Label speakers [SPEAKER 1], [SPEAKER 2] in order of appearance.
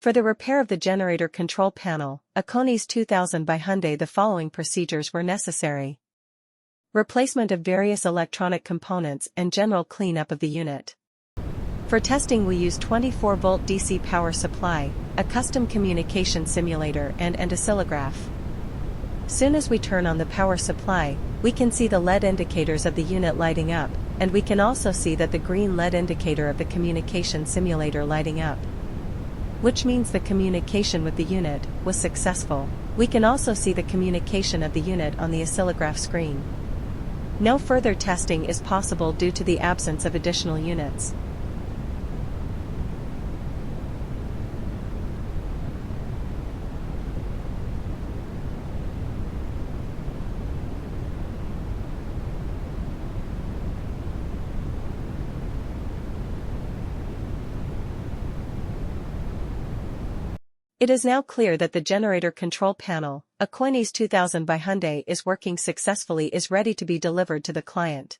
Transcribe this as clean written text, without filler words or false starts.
[SPEAKER 1] For the repair of the generator control panel, Aconis 2000 by Hyundai, the following procedures were necessary. Replacement of various electronic components and general cleanup of the unit. For testing we use 24-volt DC power supply, a custom communication simulator and an oscillograph. Soon as we turn on the power supply, we can see the LED indicators of the unit lighting up, and we can also see that the green LED indicator of the communication simulator lighting up, which means the communication with the unit was successful. We can also see the communication of the unit on the oscillograph screen. No further testing is possible due to the absence of additional units. It is now clear that the generator control panel, Aconis 2000 by Hyundai, is working successfully, is ready to be delivered to the client.